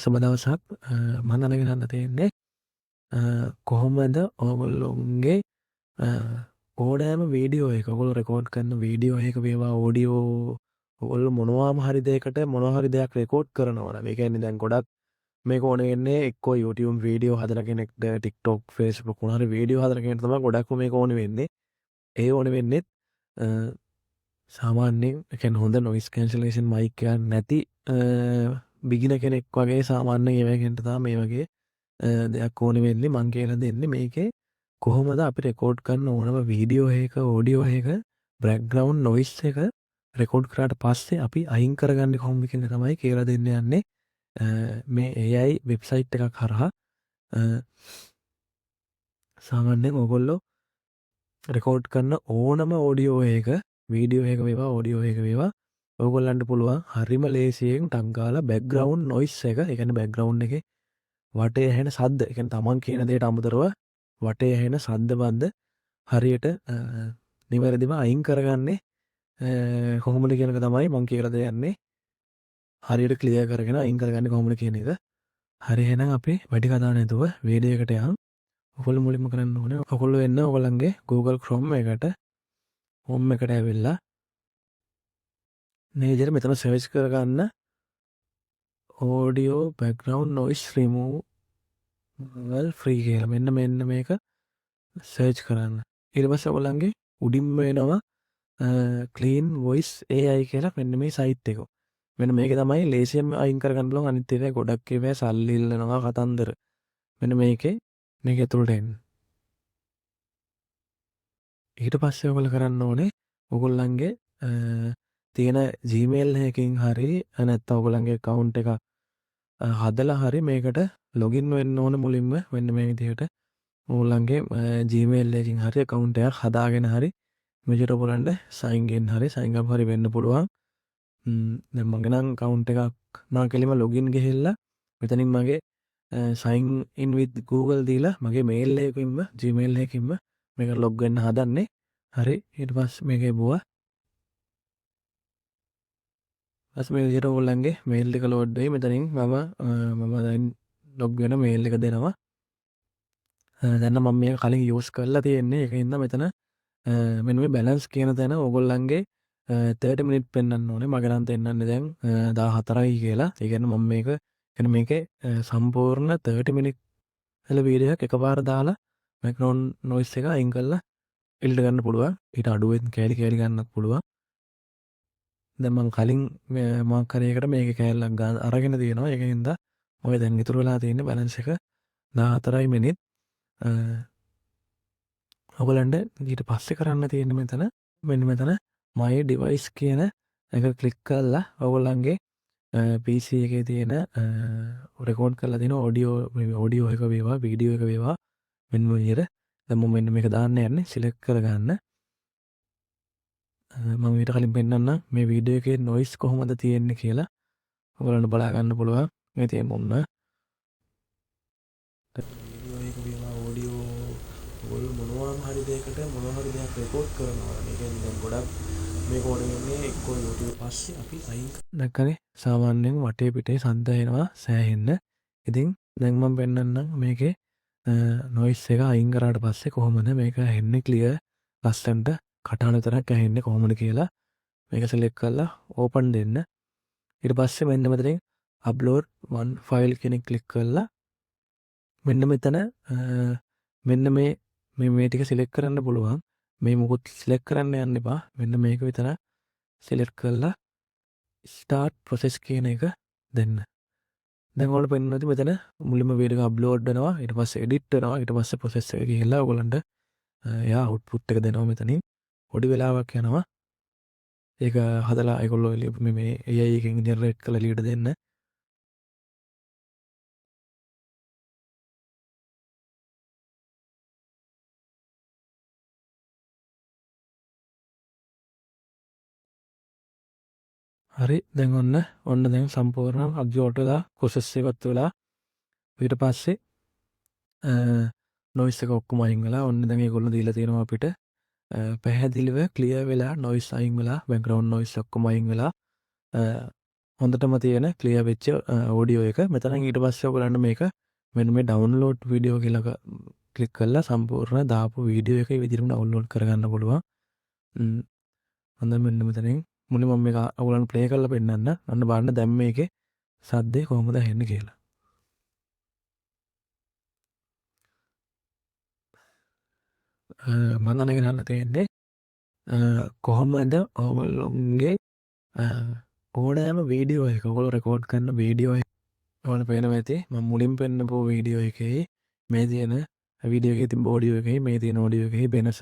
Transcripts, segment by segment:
සුබ දවසක්. මම දැනගෙන යන්න තියෙන්නේ කොහොමද ඔයගොල්ලොන්ගේ ඕනෑම වීඩියෝ එක ඔයගොල්ලෝ රෙකෝඩ් කරන වීඩියෝ එක වේවා ඔඩියෝ ඔයගොල්ලෝ මොනවාම හරි දෙයකට මොනවා හරි දෙයක් රෙකෝඩ් කරනවා නම් ඒ කියන්නේ දැන් ගොඩක් මේක ඕන වෙන්නේ එක්කෝ YouTube වීඩියෝ හදන කෙනෙක්ට TikTok Facebook මොනවා හරි වීඩියෝ හදන කෙනෙක්ට තමයි ගොඩක්ම මේක ඕන වෙන්නේ. ඒ ඕන වෙන්නේත් සාමාන්‍යයෙන් ඒ කියන්නේ හොඳ නොයිස් කැන්සලේෂන් මයික් එකක් නැති බිගින කෙනෙක් වගේ සාමාන්‍යයෙන් ඒ වගේන්ට තමයි මේ වගේ දෙයක් ඕන වෙන්නේ. මං කියලා දෙන්නේ මේකේ කොහොමද අපි රෙකෝඩ් කරන ඕනම වීඩියෝ එක ඔඩියෝ එක බෑග්ග්‍රවුන්ඩ් නොයිස් එක රෙකෝඩ් කරාට පස්සේ අපි අයින් කරගන්නේ කොහොමද කියන තමයි කියලා දෙන්න යන්නේ. මේ AI වෙබ්සයිට් එකක් හරහා සාමාන්‍යයෙන් ඔයගොල්ලෝ රෙකෝඩ් කරන ඕනම ඔඩියෝ එක වීඩියෝ එක වේවා ඔඩියෝ එක වේවා ඔයගොල්ලන්ට පුළුවන් හරිම ලේසියෙන් ටක් ගාලා බෑග්ග්‍රවුන්ඩ් නොයිස් එක ඒ කියන්නේ බෑග්ග්‍රවුන්ඩ් එකේ වටේ ඇහෙන ශබ්ද ඒ කියන්නේ තමන් කියන දේට අමතරව වටේ ඇහෙන ශබ්ද බද්ද හරියට නිවැරදිව අයින් කරගන්නේ කොහොමද කියන එක තමයි මම කියලා දෙන්නේ. හරියට ක්ලියර් කරගෙන අයින් කරගන්නේ කොහොමද කියන එක. හරි එහෙනම් අපි වැඩි කතා නැතුව වීඩියෝ එකට යමු. ඔයගොල්ලෝ මුලින්ම කරන්න ඕනේ ඔයගොල්ලෝ එන්න ඔයගොල්ලන්ගේ Google Chrome එකට home එකට ඇවිල්ලා මේ විදිහට මෙතන සර්ච් කරගන්න audio background noise removal free කියලා. මෙන්න මේක සර්ච් කරන්න. ඊට පස්සේ ඔයගොල්ලන්ගේ උඩින්ම එනවා clean voice AI කියලා මෙන්න මේ සයිට් එක. මෙන්න මේක තමයි ලේසියෙන්ම අයින් කරගන්න පුළුවන්. අනිත් ඒවා ගොඩක් ඒවා සල්ලි ඉල්ලනවා කතන්දර. මෙන්න මේක ඇතුළට එන්න. ඊට පස්සේ ඔයගොල්ලෝ කරන්න ඕනේ ඔයගොල්ලන්ගේ තියෙන Gmail එකකින් හරි නැත්නම් ඔයගොල්ලන්ගේ account එක හදලා හරි මේකට login වෙන්න ඕන මුලින්ම මෙන්න මේ විදිහට ඔයගොල්ලන්ගේ Gmail එකකින් හරි account එකක් හදාගෙන හරි මෙච්චර ඔයගොල්ලන්ට sign in හරි sign up හරි වෙන්න පුළුවන්. දැන් මගේ නම් account එකක් මම කෙලිම login ගිහිල්ලා මෙතනින් මගේ sign in with Google දීලා මගේ mail එකකින්ම Gmail එකකින්ම මේක log වෙන්න හදන්නේ. හරි ඊට පස්සේ මේක එබුවා. ඊට මේ විදිහට ඔයගොල්ලන්ගේ mail එක load වෙයි. මෙතනින් මම දැන් log වෙන mail එක දෙනවා. දැන් නම් මම මේක කලින් use කරලා තියෙන්නේ. ඒකින්ද මෙතන මෙන්න මේ balance කියන තැන ඔයගොල්ලන්ගේ 30 minute පෙන්වන්න ඕනේ. මගේ නම් දෙන්නන්නේ දැන් 14යි කියලා. ඒ කියන්නේ මම මේකේ සම්පූර්ණ 30 minute වල වීඩියෝ එකක් එකපාර දාලා background noise එක අයින් කරලා එලිට ගන්න පුළුවන්. ඊට අඩුවෙන් කෑලි ගන්නත් පුළුවන්. දැන් මම කලින් මාක් කරේකට මේකේ කෑල්ලක් අරගෙන තියෙනවා. ඒකින්ද ඔය දැන් ඉතුරු වෙලා තියෙන්නේ balance එක 14යි minute. ඔයගලන්ට ඊට පස්සේ කරන්න තියෙන්නේ මෙන්න මෙතන my device කියන එක ක්ලික් කරලා ඔයගොල්ලන්ගේ PC එකේ තියෙන රෙකෝඩ් කරලා තියෙන ඔඩියෝ එක වේවා වීඩියෝ එක වේවා මෙන්න මේ විදිහට දැන් මම මෙන්න මේක දාන්න යන්නේ සිලෙක්ට් කරගන්න. මම ඊට කලින් පෙන්නන්නම් මේ වීඩියෝ එකේ නොයිස් කොහොමද තියෙන්නේ කියලා ඔයගොල්ලන්ට බලා ගන්න පුළුවන්. මේ තියෙන මොන්න වීඩියෝ එක වේවා ඔඩියෝ ඔයගොල්ලෝ මොනවාම හරි දෙයකට මොනවා හරි දෙයක් රෙකෝඩ් කරනවා. මේ කියන්නේ දැන් ගොඩක් මේක ඕන වෙන්නේ එක්කෝ YouTube පස්සේ අපි අයින් දැක්කනේ සාමාන්‍යයෙන් වටේ පිටේ සද්ද එනවා සෑහෙන්න. ඉතින් දැන් මම පෙන්නන්නම් මේකේ නොයිස් එක අයින් කරාට පස්සේ කොහොමද මේක ඇහෙන්නේ ක්ලියර් ලස්සනට කටහඬ විතරක් ඇහෙන්නේ කොහොමද කියලා මේක සිලෙක්ට් කරලා ඕපන් දෙන්න. ඊට පස්සේ මෙන්න මෙතනින් upload one file කෙනෙක් ක්ලික් කරලා මෙන්න මෙතන මෙන්න මේ ටික සිලෙක්ට් කරන්න පුළුවන්. මේ මොකුත් සිලෙක්ට් කරන්න යන්න එපා. මෙන්න මේක විතර සිලෙක්ට් කරලා start process කියන එක දෙන්න. දැන් ඔයාලට පෙන්වන්න ඇති මෙතන මුලින්ම වීඩියෝ එක අප්ලෝඩ් වෙනවා. ඊට පස්සේ එඩිට් වෙනවා. ඊට පස්සේ process එක ගිහිල්ලා ඔයගලන්ට එයා output එක දෙනවා මෙතනින්. පොඩි වෙලාවක් යනවා. ඒක හදලා ඒගොල්ලෝ මේ AI එකෙන් ජෙනරේට් කරලා එළියට දෙන්න. හරි දැන් ඔන්න දැන් සම්පූර්ණ අප්ලෝඩ් වෙලා process එකත් වෙලා ඊට පස්සේ noise එක ඔක්කොම අයින් වෙලා ඔන්න දැන් ඒගොල්ලෝ දීලා තියෙනවා අපිට පැහැදිලිව ක්ලියර් වෙලා noise අයින් වෙලා background noise ඔක්කොම අයින් වෙලා හොඳටම තියෙන ක්ලියර් වෙච්ච ඔඩියෝ එක. මෙතන ඊට පස්සේ ඔයගලන්ට මේක මෙන්න මේ ඩවුන්ලෝඩ් වීඩියෝ කියලා ක්ලික් කරලා සම්පූර්ණ දාපු වීඩියෝ එක ඒ විදිහටම ඩවුන්ලෝඩ් කරගන්න පුළුවන්. හොඳයි මෙන්න මෙතනින් මුලින්ම මම මේක ඔයගලන්ට ප්ලේ කරලා පෙන්නන්න. අන්න බලන්න දැන් මේකේ සද්දේ කොහොමද ඇහෙන්නේ කියලා. මම අද ගන්න තියෙන්නේ කොහොමද ඔයගොල්ලෝගේ ඕනෑම වීඩියෝ එක ඔයගොල්ලෝ රෙකෝඩ් කරන වීඩියෝ එක ඔයාලට පේනවා ඇති මම මුලින් පෙන්නපු වීඩියෝ එකේ මේ තියෙන වීඩියෝ එකේ තිබ්බ ඔඩියෝ එකේ මේ තියෙන ඔඩියෝ එකේ වෙනස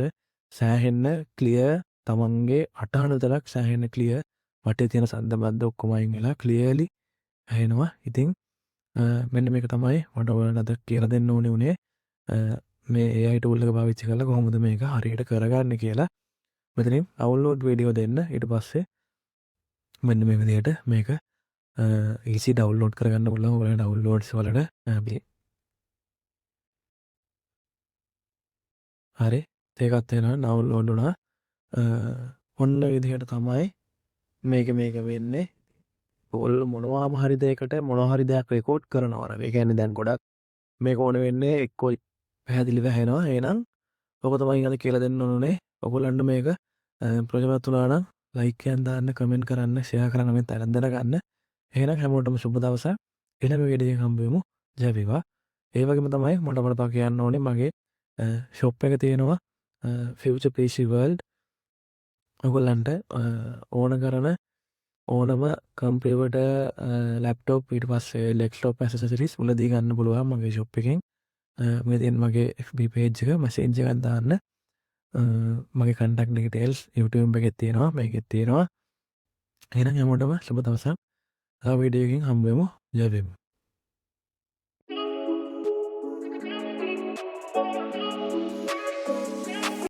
සෑහෙන්න ක්ලියර් තමන්ගේ අටහන විතරක් සෑහෙන්න ක්ලියර් වටේ තියෙන සද්ද බද්ද ඔක්කොම අයින් වෙලා ක්ලියර්ලි ඇහෙනවා. ඉතින් මෙන්න මේක තමයි මට ඔයාලට අද කියලා දෙන්න ඕනේ උනේ මේ AI tool එක පාවිච්චි කරලා කොහොමද මේක හරියට කරගන්නේ කියලා. මෙතනින් download වීඩියෝ දෙන්න ඊට පස්සේ මෙන්න මේ විදිහට මේක easy download කරගන්න පුළුවන්. ඔයාලා downloads වලට හරි ඒකත් වෙනවා download වුණා. ඔන්න විදිහට තමයි මේක වෙන්නේ. ඔයගොල්ලෝ මොනවාම හරි දෙයකට මොනවා හරි දෙයක් රෙකෝඩ් කරනවා නම් ඒ කියන්නේ දැන් ගොඩක් මේක ඕන වෙන්නේ එක්කෝ පැහැදිලිව ඇහෙනවා. එහෙනම් ඔක තමයි අද කියලා දෙන්න ඕනේ. ඔයගොල්ලන්ට මේක ප්‍රයෝජනවත් වුණා නම් ලයික් එකක් දාන්න, කමෙන්ට් කරන්න, ෂෙයා කරන්න මේ තරම් දැනගන්න. එහෙනම් හැමෝටම සුබ දවසක්. ඊළඟ වීඩියෝ එකකින් හම්බ වෙමු. ජය වේවා. ඒ වගේම තමයි මට තව කියන්න ඕනේ මගේ ෂොප් එක තියෙනවා Future PC World. ඔයගොල්ලන්ට ඕන කරන ඕනම කම්පියුටර් ලැප්ටොප් ඊට පස්සේ ඩෙස්ක්ටොප් ඇසසරිස් මුලදී ගන්න පුළුවන් මගේ ෂොප් එකෙන්. මේ තියෙන මගේ FB page එක මැසේජ් එකක් දාන්න. මගේ contact details YouTube එකේ තියෙනවා මේකෙත් තියෙනවා. එහෙනම් හැමෝටම සුබ දවසක්. තව වීඩියෝ එකකින් හම්බ වෙමු. ජය වේවා.